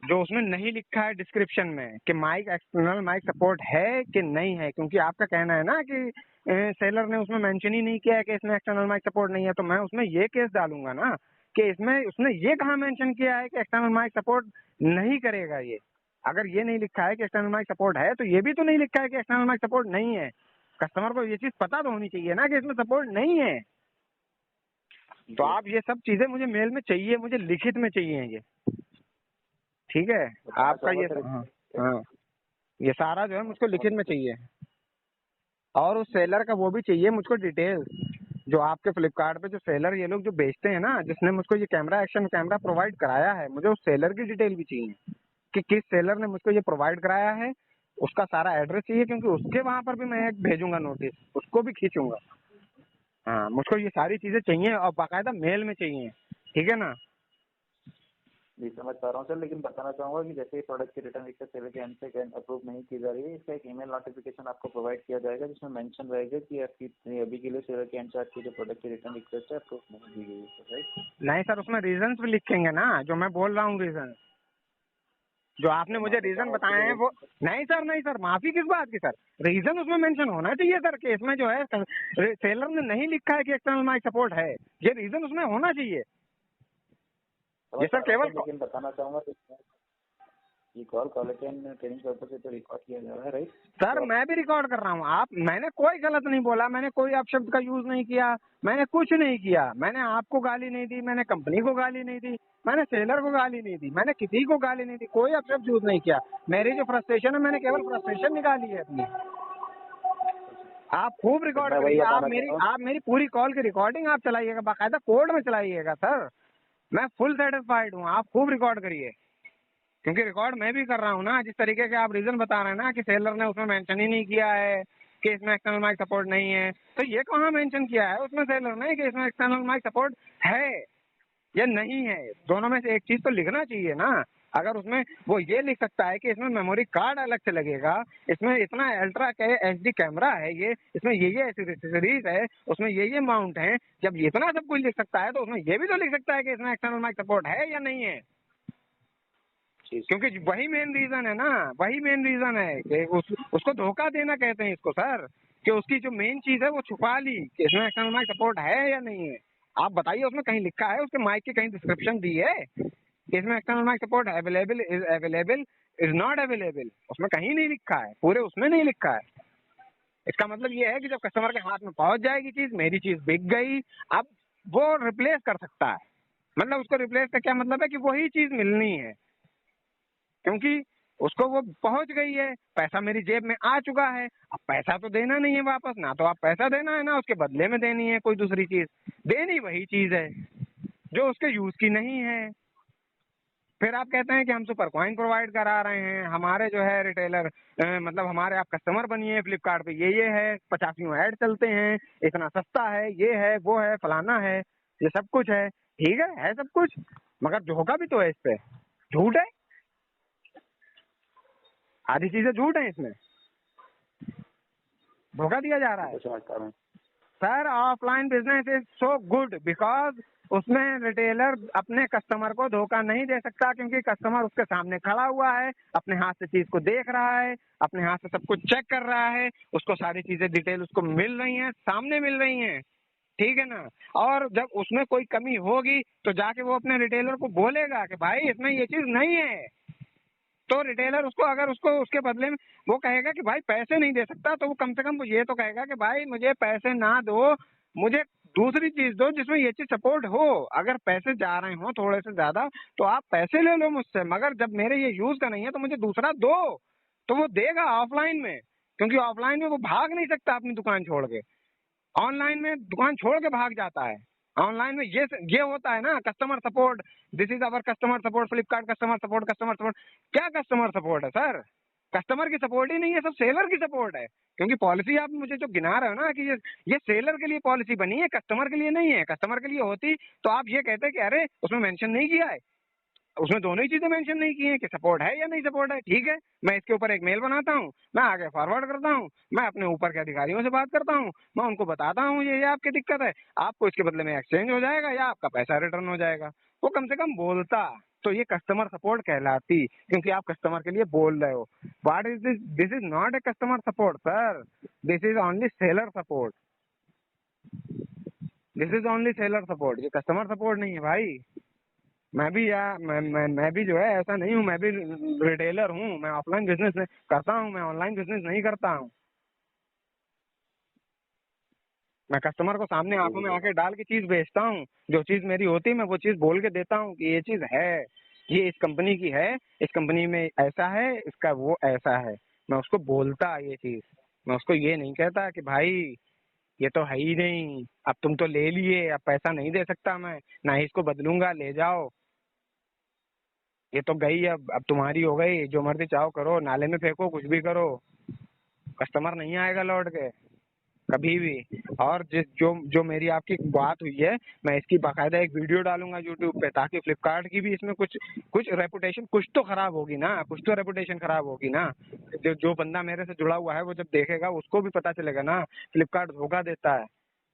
जो उसमें नहीं लिखा है डिस्क्रिप्शन में कि माइक एक्सटर्नल माइक सपोर्ट है कि नहीं है, क्योंकि आपका कहना है ना कि सेलर ने उसमें मेंशन ही नहीं किया है कि इसमें एक्सटर्नल माइक सपोर्ट नहीं है, तो मैं उसमें ये केस डालूंगा ना कि इसमें उसने ये कहाँ मेंशन किया है कि एक्सटर्नल माइक सपोर्ट नहीं करेगा ये। अगर ये नहीं लिखा है कि एक्सटर्नल माइक सपोर्ट है तो ये भी तो नहीं लिखा है कि एक्सटर्नल माइक सपोर्ट नहीं है। कस्टमर को ये चीज पता तो होनी चाहिए ना कि इसमें सपोर्ट नहीं है। तो आप ये सब चीजें मुझे मेल में चाहिए, मुझे लिखित में चाहिए ये, ठीक है। बताना आपका चाहूंगा ये सर। हाँ हाँ, ये सारा जो है मुझको लिखित में चाहिए, और उस सेलर का वो भी चाहिए मुझको डिटेल, जो आपके फ्लिपकार्ट पे जो सेलर ये लोग जो बेचते हैं ना, जिसने मुझको ये कैमरा एक्शन कैमरा प्रोवाइड कराया है, मुझे उस सेलर की डिटेल भी चाहिए कि किस सेलर ने मुझको ये प्रोवाइड कराया है, उसका सारा एड्रेस चाहिए, क्योंकि उसके वहां पर भी मैं एक भेजूंगा नोटिस, उसको भी खींचूंगा। हाँ, मुझको ये सारी चीजें चाहिए और बाकायदा मेल में चाहिए, ठीक है ना। जी समझ पा रहा हूँ सर, लेकिन बताना चाहूंगा कि जैसे प्रोडक्ट की रिटर्न रिक्वेस्ट सेलर के एंड से अप्रूव नहीं की जा रही है, इसका एक ईमेल नोटिफिकेशन आपको प्रोवाइड किया जाएगा जिसमें मेंशन रहेगा कि आपकी अभी के लिए सेलर के एंड से आपकी जो प्रोडक्ट की रिटर्न रिक्वेस्ट है अप्रूव नहीं की गई है, राइट? नहीं सर, उसमें रीजन भी लिखेंगे ना, जो मैं बोल रहा हूँ रीजन, जो आपने सर मुझे माफी रीजन चाहूंगा उसके बताए हैं लिए। वो। नहीं सर, नहीं सर, माफी किस बात की सर, रीजन उसमें मेंशन होना चाहिए सर कि इसमें जो है सेलर ने नहीं लिखा है कि एक्सटर्नल माइक सपोर्ट है, ये रीजन उसमें होना चाहिए। समझ ये सर पा रहा हूँ केवल सर, लेकिन बताना चाहूंगा कि ये call quality and training purpose से तो रिकॉर्ड किया जा रहा है, राइट? सर, तो मैं भी रिकॉर्ड कर रहा हूँ, आप, मैंने कोई गलत नहीं बोला, मैंने कोई अपशब्द का यूज नहीं किया, मैंने कुछ नहीं किया, मैंने आपको गाली नहीं दी, मैंने कंपनी को गाली नहीं दी, मैंने सेलर को गाली नहीं दी, मैंने किसी को गाली नहीं दी, कोई अपशब्द यूज नहीं किया। मेरी जो फ्रस्ट्रेशन है, मैंने केवल फ्रस्ट्रेशन निकाली है अपनी। आप खूब सर रिकॉर्ड मैं वही करिए, बताना चाह रहा हूँ। आप मेरी पूरी कॉल की रिकॉर्डिंग आप चलाइएगा, बाकायदा कोड में चलाइएगा सर, मैं फुल सेटिस्फाइड हूँ, आप खूब रिकॉर्ड करिए, क्योंकि रिकॉर्ड मैं भी कर रहा हूँ ना, जिस तरीके के आप रीजन बता रहे हैं ना कि सेलर ने उसमें मेंशन ही नहीं किया है कि इसमें एक्सटर्नल माइक सपोर्ट नहीं है, तो ये कहाँ मेंशन किया है उसमें सेलर ने कि इसमें एक्सटर्नल माइक सपोर्ट है या नहीं है। दोनों में से एक चीज तो लिखना चाहिए ना। अगर उसमें वो ये लिख सकता है कि इसमें मेमोरी कार्ड अलग से लगेगा, इसमें इतना अल्ट्रा के एचडी कैमरा है, ये इसमें ये एक्सेसरीज है, उसमें ये माउंट है, जब इतना सब कुछ लिख सकता है तो उसमें ये भी तो लिख सकता है कि इसमें एक्सटर्नल माइक सपोर्ट है या नहीं है, क्योंकि वही मेन रीजन है ना, वही मेन रीजन है कि उसको धोखा देना कहते हैं इसको सर, कि उसकी जो मेन चीज है वो छुपा ली कि इसमें एक्सटर्नल माइक सपोर्ट है या नहीं है। आप बताइए, उसमें कहीं लिखा है, उसके माइक की कहीं डिस्क्रिप्शन दी है कि इसमें external mic support available is available is not available, उसमें कहीं नहीं लिखा है, पूरे उसमें नहीं लिखा है। इसका मतलब ये है कि जब कस्टमर के हाथ में पहुंच जाएगी चीज, मेरी चीज बिक गई, अब वो रिप्लेस कर सकता है, मतलब उसको रिप्लेस का क्या मतलब है कि वही चीज मिलनी है, क्योंकि उसको वो पहुंच गई है, पैसा मेरी जेब में आ चुका है, अब पैसा तो देना नहीं है वापस, ना तो आप पैसा देना है ना उसके बदले में देनी है कोई दूसरी चीज, देनी वही चीज है जो उसके यूज की नहीं है। फिर आप कहते हैं कि हम सुपर कॉइन प्रोवाइड करा रहे हैं, हमारे जो है रिटेलर मतलब हमारे आप कस्टमर बनिए फ्लिपकार्ट पे, ये है 85 ऐड चलते हैं, इतना सस्ता है, ये है वो है फलाना है, ये सब कुछ है, ठीक है सब कुछ, मगर धोखा भी तो है इस पे, झूठ है, आधी चीजें झूठ है, इसमें धोखा दिया जा रहा है। समझ पा रहा हूँ। Sir, offline business is so good because उसमें रिटेलर अपने कस्टमर को धोखा नहीं दे सकता, क्योंकि कस्टमर उसके सामने खड़ा हुआ है, अपने हाथ से चीज को देख रहा है, अपने हाथ से सब कुछ चेक कर रहा है, उसको सारी चीजें डिटेल उसको मिल रही हैं, सामने मिल रही हैं, ठीक है ना। और जब उसमें कोई कमी होगी तो जाके वो अपने रिटेलर को बोलेगा कि भाई इसमें ये चीज नहीं है, तो रिटेलर उसको, अगर उसको उसके बदले में वो कहेगा कि भाई पैसे नहीं दे सकता, तो वो कम से कम वो ये तो कहेगा कि भाई मुझे पैसे ना दो, मुझे दूसरी चीज दो जिसमें ये चीज सपोर्ट हो, अगर पैसे जा रहे हो थोड़े से ज्यादा तो आप पैसे ले लो मुझसे, मगर जब मेरे ये यूज का नहीं है तो मुझे दूसरा दो, तो वो देगा ऑफलाइन में, क्योंकि ऑफलाइन में वो भाग नहीं सकता अपनी दुकान छोड़ के, ऑनलाइन में दुकान छोड़ के भाग जाता है। ऑनलाइन में ये होता है ना, customer support, this is our customer support, Flipkart customer support, customer support, क्या कस्टमर सपोर्ट है सर, कस्टमर की सपोर्ट ही नहीं है, सब सेलर की सपोर्ट है, क्योंकि पॉलिसी आप मुझे जो गिना रहे हो ना कि ये सेलर के लिए पॉलिसी बनी है, कस्टमर के लिए नहीं है, कस्टमर के लिए होती तो आप ये कहते कि अरे उसमें मेंशन नहीं किया है, उसमें दोनों ही चीजें मेंशन नहीं की हैं कि सपोर्ट है या नहीं सपोर्ट है, ठीक है, मैं इसके ऊपर एक मेल बनाता हूँ, मैं आगे फॉरवर्ड करता हूँ, मैं अपने ऊपर के अधिकारियों से बात करता हूँ, मैं उनको बताता हूँ ये आपकी दिक्कत है, आपको इसके बदले में एक्सचेंज हो जाएगा या आपका पैसा रिटर्न हो जाएगा, वो कम से कम बोलता, तो ये कस्टमर सपोर्ट कहलाती, क्योंकि आप कस्टमर के लिए बोल रहे हो। What is this? This is not a customer support sir, this is only seller support, this is only seller support, ये कस्टमर सपोर्ट नहीं है भाई। मैं भी मैं भी जो है ऐसा नहीं हूँ, मैं भी रिटेलर हूँ, मैं ऑफलाइन बिजनेस करता हूँ, मैं ऑनलाइन बिजनेस नहीं करता हूँ। मैं कस्टमर को सामने आंखों में आके डाल के चीज बेचता हूँ, जो चीज मेरी होती है मैं वो चीज बोल के देता हूँ कि ये चीज है, ये इस कंपनी की है, इस कंपनी में ऐसा है, इसका वो ऐसा है। मैं उसको बोलता ये चीज, मैं उसको ये नहीं कहता कि भाई ये तो है ही नहीं, अब तुम तो ले लिए, अब पैसा नहीं दे सकता मैं, ना ही इसको बदलूंगा, ले जाओ, ये तो गई, अब तुम्हारी हो गई, जो मर्जी चाहो करो, नाले में फेंको, कुछ भी करो, कस्टमर नहीं आएगा लौट के कभी भी। और जिस जो जो मेरी आपकी बात हुई है, मैं इसकी बाकायदा एक वीडियो डालूंगा यूट्यूब पे, ताकि फ्लिपकार्ट की भी इसमें कुछ रेपुटेशन कुछ तो खराब होगी ना, कुछ तो रेपुटेशन खराब होगी ना। जो बंदा मेरे से जुड़ा हुआ है वो जब देखेगा उसको भी पता चलेगा ना फ्लिपकार्ट धोखा देता है।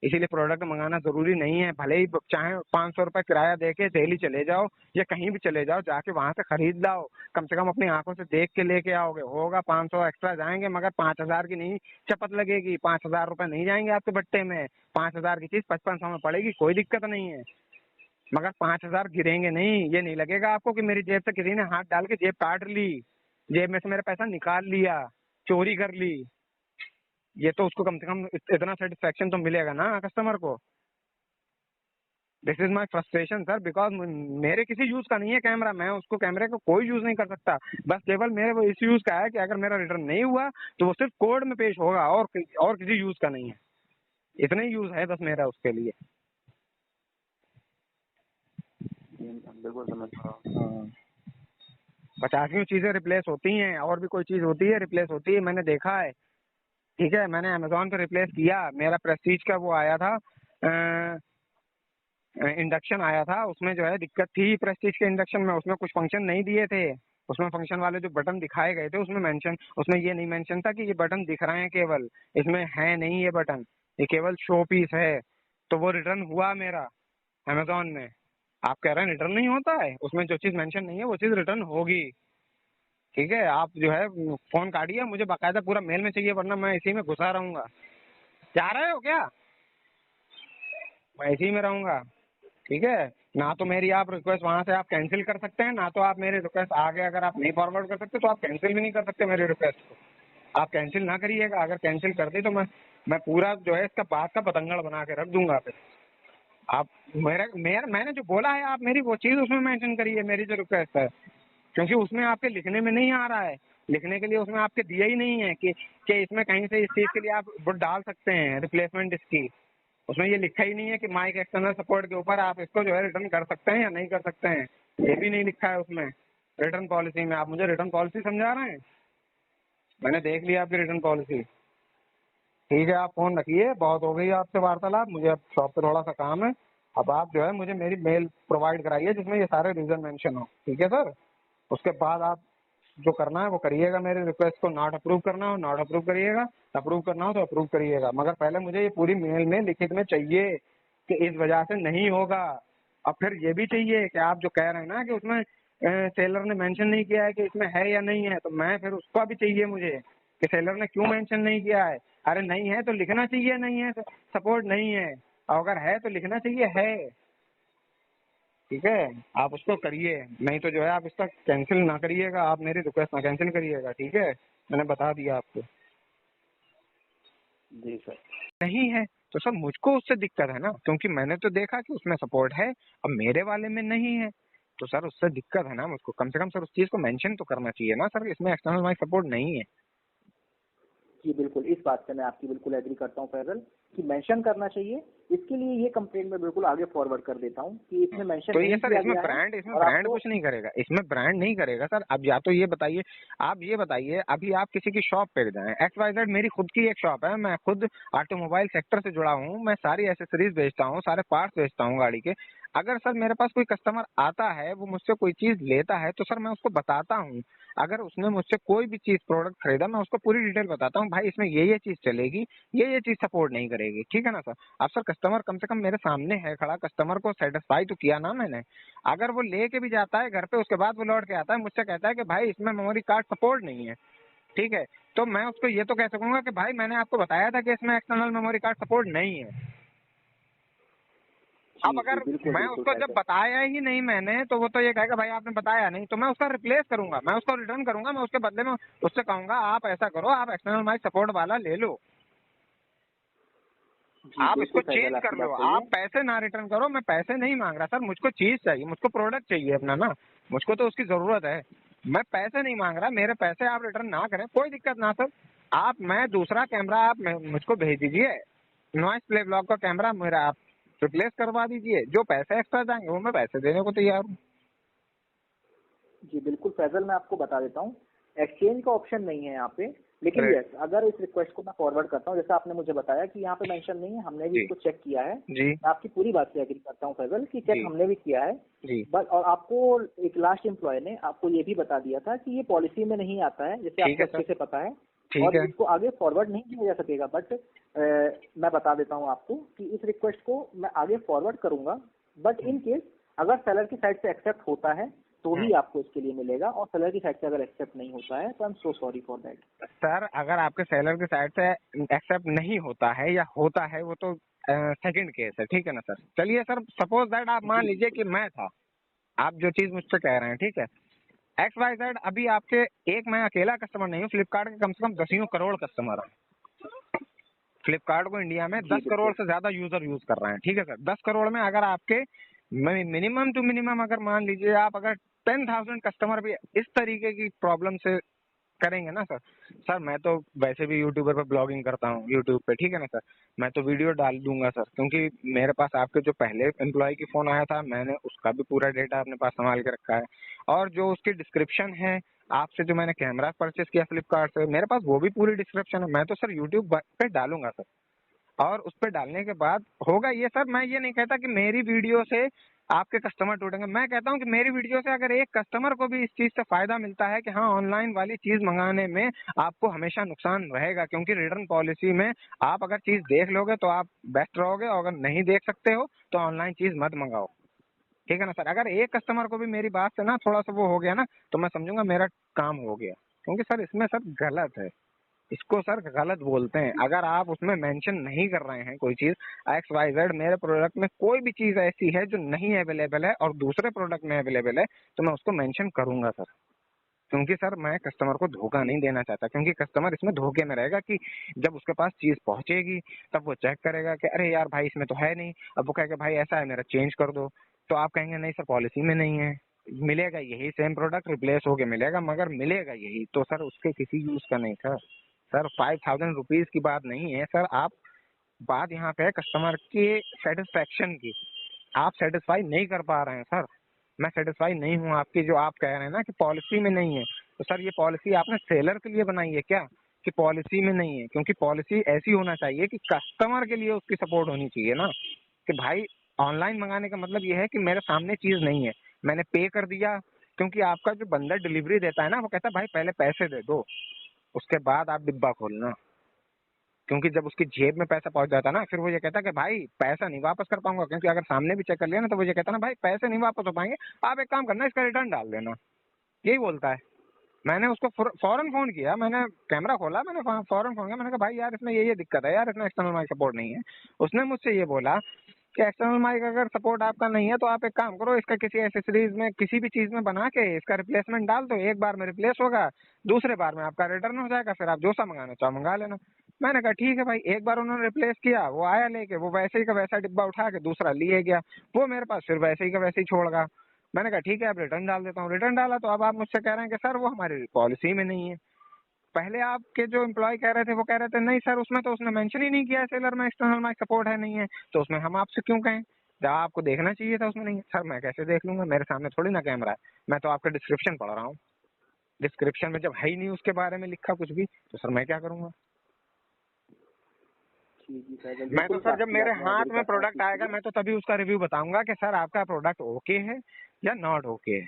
इसीलिए प्रोडक्ट मंगाना जरूरी नहीं है, भले ही चाहे 500 रुपये किराया दे के दिल्ली चले जाओ या कहीं भी चले जाओ, जाके वहां से खरीद लाओ, कम से कम अपनी आंखों से देख के लेके आओगे, होगा 500 एक्स्ट्रा जाएंगे, मगर 5,000 की नहीं चपत लगेगी, 5,000 रुपये नहीं जाएंगे आपके बट्टे में। 5,000 की चीज 5500 में पड़ेगी, कोई दिक्कत नहीं है, मगर 5,000 गिरेंगे नहीं। ये नहीं लगेगा आपको कि मेरी जेब से किसी ने हाथ डाल के जेब काट ली, जेब में से मेरा पैसा निकाल लिया, चोरी कर ली। ये तो उसको कम से कम इतना सेटिस्फेक्शन तो मिलेगा ना कस्टमर को। This is my frustration sir, because मेरे किसी यूज का नहीं है कैमरा, मैं उसको कैमरे को कोई यूज नहीं कर सकता, बस केवल मेरे वो इस यूज का है कि अगर मेरा रिटर्न नहीं हुआ तो वो सिर्फ कोर्ट में पेश होगा, और किसी यूज का नहीं है, इतना ही यूज है बस मेरा उसके लिए। बिल्कुल समझ पा रहा हूँ। 50 चीजें रिप्लेस होती हैं, और भी कोई चीज होती है रिप्लेस होती है, मैंने देखा है। ठीक है, मैंने अमेजोन पे रिप्लेस किया, मेरा प्रेस्टीज का वो आया था, इंडक्शन आया था, उसमें जो है दिक्कत थी प्रेस्टीज के इंडक्शन में, उसमें कुछ फंक्शन नहीं दिए थे, उसमें फंक्शन वाले जो बटन दिखाए गए थे उसमें ये नहीं मेंशन था कि ये बटन दिख रहे हैं, केवल इसमें है नहीं ये बटन, ये केवल शो पीस है। तो वो रिटर्न हुआ मेरा अमेजोन में। आप कह रहे हैं रिटर्न नहीं होता है, उसमें जो चीज मेंशन नहीं है वो चीज रिटर्न होगी। ठीक है, आप जो है फोन काटिए, मुझे बाकायदा पूरा मेल में चाहिए, वरना मैं इसी में घुसा रहूंगा। जा रहे हो क्या? मैं इसी में रहूंगा। ठीक है, ना तो मेरी आप रिक्वेस्ट वहां से आप कैंसिल कर सकते हैं, ना तो आप मेरी रिक्वेस्ट आगे अगर आप नहीं फॉरवर्ड कर सकते तो आप कैंसिल भी नहीं कर सकते मेरी रिक्वेस्ट को। आप कैंसिल ना करिएगा, अगर कैंसिल कर दी तो मैं पूरा जो है इसका बात का पतंगड़ बना के रख दूंगा। फिर आप मैंने जो बोला है आप मेरी वो चीज उसमें मेंशन करिए, मेरी जो रिक्वेस्ट है, क्योंकि उसमें आपके लिखने में नहीं आ रहा है, लिखने के लिए उसमें आपके दिया ही नहीं है कि इसमें कहीं से इस चीज के लिए आप वो डाल सकते हैं रिप्लेसमेंट इसकी। उसमें ये लिखा ही नहीं है कि माइक एक्सटर्नल सपोर्ट के ऊपर आप इसको जो है रिटर्न कर सकते हैं या नहीं कर सकते हैं, ये भी नहीं लिखा है उसमें रिटर्न पॉलिसी में। आप मुझे रिटर्न पॉलिसी समझा रहे हैं? मैंने देख लिया आपकी रिटर्न पॉलिसी। ठीक है, आप फोन रखिए, बहुत हो गई आपसे वार्तालाप, मुझे अब शॉप पे थोड़ा सा काम है। अब आप जो है मुझे मेरी मेल प्रोवाइड कराइए जिसमें ये सारे रीजन मेंशन हो। ठीक है सर, उसके बाद आप जो करना है वो करिएगा, मेरे रिक्वेस्ट को नॉट अप्रूव करना हो नॉट अप्रूव करिएगा, अप्रूव करना हो तो अप्रूव करिएगा, मगर पहले मुझे ये पूरी मेल में लिखित में चाहिए कि इस वजह से नहीं होगा। और फिर ये भी चाहिए कि आप जो कह रहे हैं ना कि उसमें सेलर ने मेंशन नहीं किया है कि इसमें है या नहीं है, तो मैं फिर उसका भी चाहिए मुझे कि सेलर ने क्यों मेंशन नहीं किया है। अरे नहीं है तो लिखना चाहिए नहीं है, सपोर्ट नहीं है, और अगर है तो लिखना चाहिए है। ठीक है, आप उसको करिए, नहीं तो जो है आप इसका कैंसिल ना करिएगा, आप मेरी रिक्वेस्ट ना कैंसिल करिएगा। ठीक है, मैंने बता दिया आपको। जी सर। नहीं है तो सर मुझको उससे दिक्कत है ना, क्योंकि मैंने तो देखा कि उसमें सपोर्ट है, अब मेरे वाले में नहीं है, तो सर उससे दिक्कत है ना मुझको। कम से कम सर उस चीज को मेंशन तो करना चाहिए ना सर, इसमें एक्सटर्नल माइक सपोर्ट नहीं है। जी बिल्कुल, इस बात से मैं आपकी बिल्कुल एग्री करता हूँ फैजल कि मेंशन करना चाहिए। इसके लिए ये कंप्लेंट मैं बिल्कुल आगे फॉरवर्ड कर देता हूँ कि इसमें मेंशन तो नहीं ये सर किया इसमें गया ब्रांड है। इसमें और ब्रांड आपको कुछ नहीं करेगा, इसमें ब्रांड नहीं करेगा सर। अब या तो ये बताइए, आप ये बताइए, अभी आप किसी की शॉप पे जाएं, XYZ मेरी खुद की एक शॉप है, मैं खुद ऑटोमोबाइल सेक्टर से जुड़ा हूँ, मैं सारी एसेसरीज बेचता हूँ, सारे पार्ट्स बेचता हूँ गाड़ी के। अगर सर मेरे पास कोई कस्टमर आता है, वो मुझसे कोई चीज लेता है, तो सर मैं उसको बताता हूँ। अगर उसने मुझसे कोई भी चीज प्रोडक्ट खरीदा, मैं उसको पूरी डिटेल बताता हूँ, भाई इसमें ये चीज चलेगी, ये चीज सपोर्ट नहीं करेगी, ठीक है ना सर। अब सर कस्टमर कम से कम मेरे सामने है खड़ा, कस्टमर को सेटिस्फाई तो किया ना मैंने। अगर वो लेके भी जाता है घर पे, उसके बाद वो लौट के आता है मुझसे कहता है कि भाई इसमें मेमोरी कार्ड सपोर्ट नहीं है, ठीक है, तो मैं उसको ये तो कह सकूंगा कि भाई मैंने आपको बताया था कि इसमें एक्सटर्नल मेमोरी कार्ड सपोर्ट नहीं है। अब जी जी, अगर बिल्कुल मैं बिल्कुल उसको जब फैजल। बताया ही नहीं मैंने, तो वो तो ये कहेगा भाई आपने बताया नहीं, तो मैं उसका रिप्लेस करूंगा, मैं उसको रिटर्न करूंगा, मैं उसके बदले में उससे कहूंगा आप ऐसा करो, आप एक्सटर्नल माइक सपोर्ट वाला ले लो, जी आप इसको बिल्कुल चेंज फैजल, कर आपकी लो, बात सही आप है। पैसे ना रिटर्न करो, मैं पैसे नहीं मांग रहा सर, मुझको चीज चाहिए, मुझको प्रोडक्ट चाहिए अपना ना, मुझको तो उसकी जरूरत है, मैं पैसे नहीं मांग रहा, मेरे पैसे आप रिटर्न ना करें कोई दिक्कत ना सर। आप मैं दूसरा कैमरा आप मुझको भेज दीजिए, नॉइस प्ले ब्लॉक का कैमरा मेरा आप रिप्लेस करवा दीजिए, जो पैसे एक्स्ट्रा जाएंगे वो मैं पैसे देने को तैयार हूँ। जी बिल्कुल फैजल, मैं आपको बता देता हूँ, एक्सचेंज का ऑप्शन नहीं है यहाँ पे। लेकिन ग्रेट। यस, अगर इस रिक्वेस्ट को मैं फॉरवर्ड करता हूँ, जैसे आपने मुझे बताया कि यहाँ पे मेंशन नहीं है, हमने भी जी इसको चेक किया है। जी मैं आपकी पूरी बात से एग्री करता हूँ फैजल कि चेक जी हमने भी किया है। जी। बट और आपको एक लास्ट एम्प्लॉय ने आपको ये भी बता दिया था कि ये पॉलिसी में नहीं आता है, जैसे ठीक आपको है अच्छे सर। से पता है। ठीक और है। इसको आगे फॉरवर्ड नहीं किया जा सकेगा, बट मैं बता देता हूँ आपको कि इस रिक्वेस्ट को मैं आगे फॉरवर्ड करूंगा। बट इन केस अगर सेलर की साइड से एक्सेप्ट होता है तो ही आपको इसके लिए मिलेगा, और सेलर की साइड से अगर एक्सेप्ट नहीं होता है तो I am so sorry for that. Sir अगर आपके सेलर की साइड से एक्सेप्ट नहीं होता है या होता है, वो तो सेकंड केस है, ठीक है ना सर। चलिए सर, सपोज दैट आप मान जी लीजिए बिल्कुल। कि मैं था, आप जो चीज मुझसे कह रहे हैं, ठीक है, एक्स वाई जेड, अभी आपके एक मैं अकेला कस्टमर नहीं हूँ, फ्लिपकार्ट के कम से कम दसियों करोड़ कस्टमर हैं। फ्लिपकार्ट को इंडिया में जी 10 करोड़ बिल्कुल। से ज्यादा यूजर यूज कर रहे हैं, ठीक है सर। 10 करोड़ में अगर आपके मिनिमम टू मिनिमम अगर मान लीजिए आप अगर 10,000 कस्टमर भी इस तरीके की प्रॉब्लम से करेंगे ना सर। सर मैं तो वैसे भी यूट्यूबर पे ब्लॉगिंग करता हूँ यूट्यूब पे, ठीक है ना सर, मैं तो वीडियो डाल दूंगा सर, क्योंकि मेरे पास आपके जो पहले एम्प्लॉय की फोन आया था, मैंने उसका भी पूरा डेटा अपने पास संभाल के रखा है, और जो उसकी डिस्क्रिप्शन है, आपसे जो मैंने कैमरा परचेस किया फ्लिपकार्ट से, मेरे पास वो भी पूरी डिस्क्रिप्शन है, मैं तो सर यूट्यूब पे डालूंगा सर। और उस पर डालने के बाद होगा ये सर, मैं ये नहीं कहता कि मेरी वीडियो से आपके कस्टमर टूटेंगे, मैं कहता हूँ कि मेरी वीडियो से अगर एक कस्टमर को भी इस चीज से फायदा मिलता है कि हाँ ऑनलाइन वाली चीज मंगाने में आपको हमेशा नुकसान रहेगा, क्योंकि रिटर्न पॉलिसी में आप अगर चीज देख लोगे तो आप बेस्ट रहोगे, और अगर नहीं देख सकते हो तो ऑनलाइन चीज मत मंगाओ, ठीक है ना सर। अगर एक कस्टमर को भी मेरी बात से ना थोड़ा सा वो हो गया ना, तो मैं समझूंगा मेरा काम हो गया, क्योंकि सर इसमें सर गलत है, इसको सर गलत बोलते हैं। अगर आप उसमें मेंशन नहीं कर रहे हैं कोई चीज, एक्स वाई जेड, मेरे प्रोडक्ट में कोई भी चीज ऐसी है जो नहीं अवेलेबल है और दूसरे प्रोडक्ट में अवेलेबल है, तो मैं उसको मेंशन करूंगा सर, क्योंकि सर मैं कस्टमर को धोखा नहीं देना चाहता, क्योंकि कस्टमर इसमें धोखे में रहेगा कि जब उसके पास चीज पहुंचेगी तब वो चेक करेगा कि अरे यार भाई इसमें तो है नहीं, अब वो कहेगा भाई ऐसा है मेरा चेंज कर दो, तो आप कहेंगे नहीं सर पॉलिसी में नहीं है, मिलेगा यही सेम प्रोडक्ट रिप्लेस होके मिलेगा, मगर मिलेगा यही, तो सर उसके किसी यूज का नहीं सर। सर 5,000 रुपीज की बात नहीं है सर, आप बात यहाँ पे है कस्टमर के सेटिस्फेक्शन की, आप सेटिस्फाई नहीं कर पा रहे हैं सर, मैं सेटिस्फाई नहीं हूँ आपकी, जो आप कह रहे हैं ना कि पॉलिसी में नहीं है, तो सर ये पॉलिसी आपने सेलर के लिए बनाई है क्या कि पॉलिसी में नहीं है? क्योंकि पॉलिसी ऐसी होना चाहिए कि कस्टमर के लिए उसकी सपोर्ट होनी चाहिए ना, कि भाई ऑनलाइन मंगाने का मतलब ये है कि मेरे सामने चीज नहीं है, मैंने पे कर दिया, क्योंकि आपका जो बंदा डिलीवरी देता है ना, वो कहता है भाई पहले पैसे दे दो, उसके बाद आप डिब्बा खोलना, क्योंकि जब उसकी जेब में पैसा पहुंच जाता है ना, फिर वो ये कहता है कि भाई पैसा नहीं वापस कर पाऊंगा, क्योंकि अगर सामने भी चेक कर लिया ना, तो वो ये कहता है ना भाई पैसे नहीं वापस हो पाएंगे, आप एक काम करना इसका रिटर्न डाल देना, यही बोलता है। मैंने उसको फौरन फोन किया, मैंने कैमरा खोला, मैंने फौरन फोन किया, मैंने कहा भाई यार इसमें ये दिक्कत है यार, इसमें एक्सटर्नल माइक सपोर्ट नहीं है। उसने मुझसे ये बोला कि एक्सटर्नल माइक अगर सपोर्ट आपका नहीं है तो आप एक काम करो, इसका किसी एसेसरीज में किसी भी चीज में बना के इसका रिप्लेसमेंट डाल दो, एक बार में रिप्लेस होगा, दूसरे बार में आपका रिटर्न हो जाएगा, फिर आप जो सा मंगाना चाहो मंगा लेना। मैंने कहा ठीक है भाई, एक बार उन्होंने रिप्लेस किया, वो आया लेके, वो वैसे ही का वैसा डिब्बा उठा के दूसरा लिए गया, वो मेरे पास फिर वैसे ही का वैसे ही छोड़ गया। मैंने कहा ठीक है अब रिटर्न डाल देता हूँ, रिटर्न डाला, तो अब आप मुझसे कह रहे हैं कि सर वो हमारी पॉलिसी में नहीं है। पहले आपके जो एम्प्लॉय कह रहे थे वो कह रहे थे नहीं सर उसमें तो उसने मेंशन ही नहीं किया है सेलर में एक्सटर्नल माइक सपोर्ट है नहीं है, तो उसमें हम आपसे क्यों कहें, जब आपको देखना चाहिए था उसमें नहीं है। सर मैं कैसे देख लूंगा, मेरे सामने थोड़ी ना कैमरा है, मैं तो आपका डिस्क्रिप्शन पढ़ रहा हूँ, डिस्क्रिप्शन में जब है ही नहीं उसके बारे में लिखा कुछ भी, तो सर मैं क्या करूंगा। जी जी फैजल, मैं तो बिल्कुल सर जब आपकी मेरे बात मैं हाथ एग्री में करता हूँ इस प्रोडक्ट चीज़ आएगा से। मैं तो तभी उसका रिव्यू बताऊंगा कि सर आपका प्रोडक्ट ओके है या नॉट ओके है,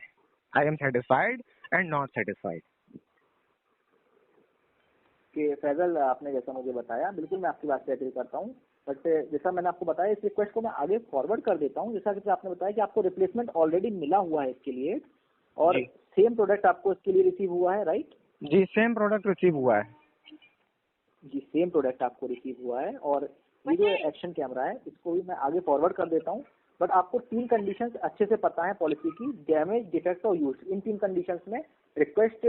I am satisfied and not satisfied. कि फैजल आपने जैसा मुझे बताया, बिल्कुल मैं आपकी बात से एग्री करता हूँ, बट जैसा मैंने आपको बताया इस रिक्वेस्ट को मैं आगे फॉरवर्ड कर देता हूँ। जैसा कि आपने बताया कि आपको रिप्लेसमेंट ऑलरेडी मिला हुआ है इसके लिए, और जी सेम प्रोडक्ट आपको इसके लिए रिसीव हुआ है, राइट? जी, सेम प्रोडक्ट रिसीव हुआ है। जी सेम प्रोडक्ट आपको रिसीव हुआ है, और ये जो एक्शन कैमरा है इसको भी मैं आगे फॉरवर्ड कर देता हूँ। बट आपको 3 कंडीशंस अच्छे से पता है पॉलिसी की, डैमेज, डिफेक्ट और यूज। इन 3 कंडीशंस में रिक्वेस्ट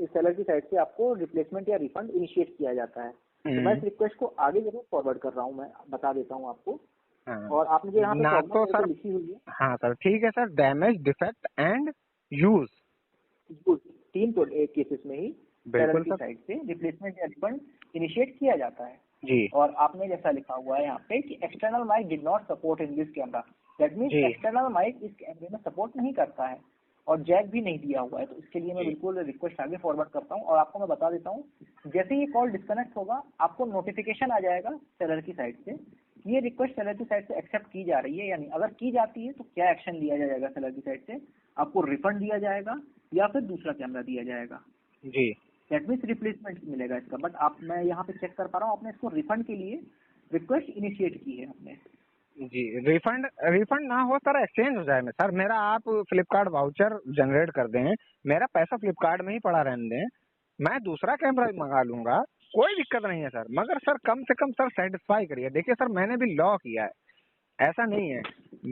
सेलर की साइड से आपको रिप्लेसमेंट या रिफंड इनिशिएट किया जाता है। तो मैं इस रिक्वेस्ट को आगे जरूर फॉरवर्ड कर रहा हूँ, मैं बता देता हूँ आपको। हाँ, और आपने जो यहाँ पे ना प्रॉब्लम तो मेरे को सर, लिखी हुई है, हाँ सर ठीक है sir, damage defect and use. उस 3 केसेस में ही सेलर बिल्कुल की सर। साइड से रिप्लेसमेंट या रिफंड इनिशिएट किया जाता है। जी और आपने जैसा लिखा हुआ है यहाँ पे कि external mic did not support in this camera, that means जी एक्सटर्नल माइक इस कैमरे में सपोर्ट नहीं करता है, और जैक भी नहीं दिया हुआ है। तो इसके लिए मैं जी बिल्कुल रिक्वेस्ट आगे फॉरवर्ड करता हूँ, और आपको मैं बता देता हूँ जैसे ही कॉल डिस्कनेक्ट होगा आपको नोटिफिकेशन आ जाएगा सेलर की साइड से कि ये रिक्वेस्ट सेलर की साइड से एक्सेप्ट की जा रही है या नहीं। अगर की जाती है तो क्या एक्शन लिया जाएगा सेलर की साइड से, आपको रिफंड दिया जाएगा या फिर दूसरा कैमरा दिया जाएगा। जी दैट मीन्स रिप्लेसमेंट मिलेगा इसका। बट आप, मैं यहाँ पे चेक कर पा रहा हूँ आपने इसको रिफंड के लिए रिक्वेस्ट इनिशिएट की है आपने। जी, रिफंड रिफंड ना हो सर, एक्सचेंज हो जाए। मैं सर, मेरा आप फ्लिपकार्ट वाउचर जनरेट कर दें, मेरा पैसा फ्लिपकार्ट में ही पड़ा रहने दें, मैं दूसरा कैमरा मंगा लूंगा, कोई दिक्कत नहीं है सर। मगर सर कम से कम सर सेटिस्फाई करिए। देखिए सर, मैंने भी लॉ किया है, ऐसा नहीं है।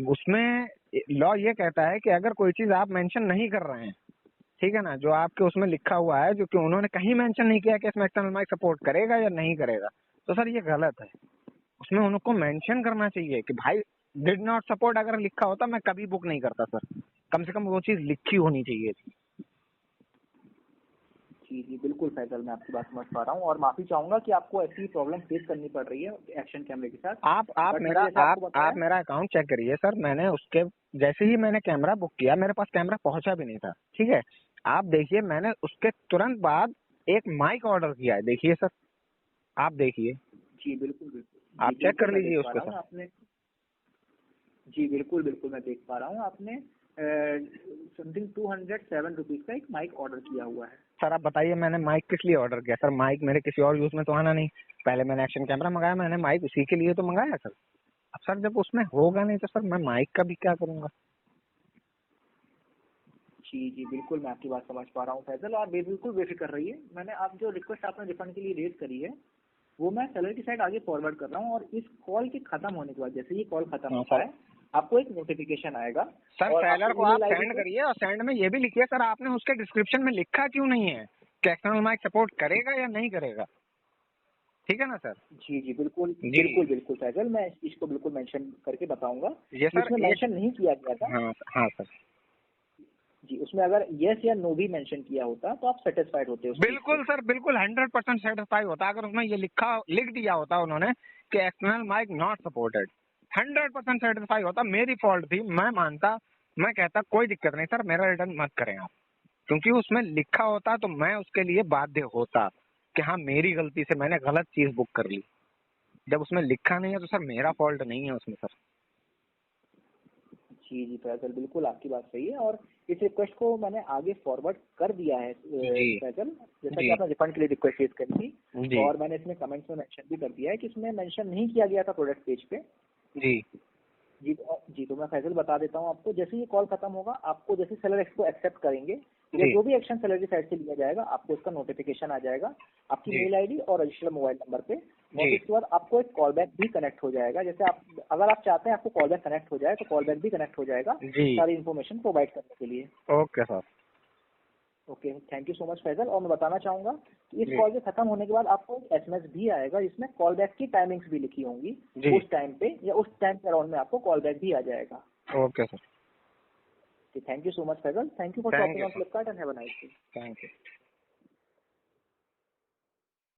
उसमें लॉ ये कहता है कि अगर कोई चीज आप मेंशन नहीं कर रहे हैं, ठीक है ना, जो आपके उसमें लिखा हुआ है, जो कि उन्होंने कहीं मेंशन नहीं किया कि इसमें एक्सटर्नल माइक सपोर्ट करेगा या नहीं करेगा, तो सर ये गलत है। उसमें उनको मेंशन करना चाहिए कि भाई डिड नॉट सपोर्ट। अगर लिखा होता मैं कभी बुक नहीं करता सर, कम से कम वो चीज लिखी होनी चाहिए थी। जी जी बिल्कुल फैजल, मैं आपकी बात समझ पा रहा हूँ, और माफी चाहूंगा कि आपको ऐसी प्रॉब्लम फेस करनी पड़ रही है एक्शन कैमरे के साथ। आप बट मेरा मैंने जैसे आपको बताया, आप मेरा अकाउंट चेक करिए सर। मैंने उसके जैसे ही मैंने कैमरा बुक किया, मेरे पास कैमरा पहुंचा भी नहीं था, ठीक है। आप देखिए, मैंने उसके तुरंत बाद एक माइक ऑर्डर किया है, देखिए सर, आप देखिए, जी बिल्कुल बिल्कुल, आप जी चेक बिल्कुल कर मैं लीजिए देख पा उसको रहा हूँ सर। आपने, जी बिल्कुल बिल्कुल मैं देख पा रहा हूँ आपने समथिंग 207 रुपीज का एक माइक ऑर्डर किया हुआ है। सर आप बताइए, मैंने माइक किस लिए ऑर्डर किया सर? माइक मेरे किसी और यूज में तो आना नहीं। पहले मैंने एक्शन कैमरा मंगाया, मैंने माइक उसी के लिए तो मंगाया सर। अब सर जब उसमें होगा नहीं तो सर मैं माइक का भी क्या करूंगा? जी जी बिल्कुल मैं आपकी बात समझ पा रहा हूँ फैजल, और बिल्कुल बेफिक्र रहिए। मैंने आप जो रिक्वेस्ट आपने रिफंड के लिए रेज करी है वो मैं सेलर की साइड आगे फॉरवर्ड कर रहा हूँ, और इस कॉल के खत्म होने के बाद, जैसे ये कॉल खत्म हाँ होता सर। है, आपको एक नोटिफिकेशन आएगा, सर और सेलर आपको को आप ईमेल आईडी सेंड पे, करिए, और सेंड में ये भी लिखिए सर, आपने उसके डिस्क्रिप्शन में लिखा क्यों नहीं है कि एक्सटर्नल माइक सपोर्ट करेगा या नहीं करेगा, ठीक है ना सर? जी जी बिल्कुल जी बिल्कुल बिल्कुल फैजल, मैं इस चीज को बिल्कुल मेंशन करके बताऊंगा ये कि सर उसमें एक, मेंशन नहीं किया गया था। हाँ हाँ सर, जी, उसमें अगर यस या नो भी मेंशन किया होता तो आप सेटिस्फाइड होते उस चीज से। बिल्कुल सर, बिल्कुल 100% सेटिस्फाई होता अगर उसमें ये लिख दिया होता उन्होंने कि external mic not supported. 100% satisfy होता। मेरी फॉल्ट थी, मैं मानता, मैं कहता कोई दिक्कत नहीं सर, मेरा रिटर्न मत करें आप, क्योंकि उसमें लिखा होता तो मैं उसके लिए बाध्य होता कि हाँ मेरी गलती से मैंने गलत चीज बुक कर ली। जब उसमें लिखा नहीं है तो सर मेरा फॉल्ट नहीं है उसमें सर। जी जी फैजल, बिल्कुल आपकी बात सही है, और इस रिक्वेस्ट को मैंने आगे फॉरवर्ड कर दिया है जी फैजल, जैसा कि जी आपने रिफंड के लिए रिक्वेस्ट रेज करी थी, जी और मैंने इसमें कमेंट्स में मेंशन भी कर दिया है कि इसमें मेंशन नहीं किया गया था प्रोडक्ट पेज पे। जी जी तो मैं फैजल बता देता हूँ आपको, जैसे ये कॉल खत्म होगा आपको, जैसे सेलर इसको एक्सेप्ट करेंगे या जी जो भी एक्शन सेलर की साइड से लिया जाएगा आपको उसका नोटिफिकेशन आ जाएगा आपकी जी मेल आईडी और रजिस्टर्ड मोबाइल नंबर पे। और जी उसके बाद आपको एक कॉल बैक भी कनेक्ट हो जाएगा, जैसे आप, अगर आप चाहते हैं आपको कॉल बैक कनेक्ट हो जाए तो कॉल बैक भी कनेक्ट हो जाएगा जी। सारी इन्फॉर्मेशन प्रोवाइड करने के लिए। Okay sir. Okay, thank you so much Faisal, और मैं बताना चाहूंगा कि इस जी कॉल के खत्म होने के बाद आपको एक एसएमएस भी आएगा जिसमें कॉल बैक की टाइमिंग्स भी लिखी होंगी, जी उस टाइम पे या उस टाइम के अराउंड में आपको कॉल बैक भी आ जाएगा। Okay sir. Thank you so much Faisal, thank you for thank shopping you on sir, Flipkart and have a nice day. Thank you.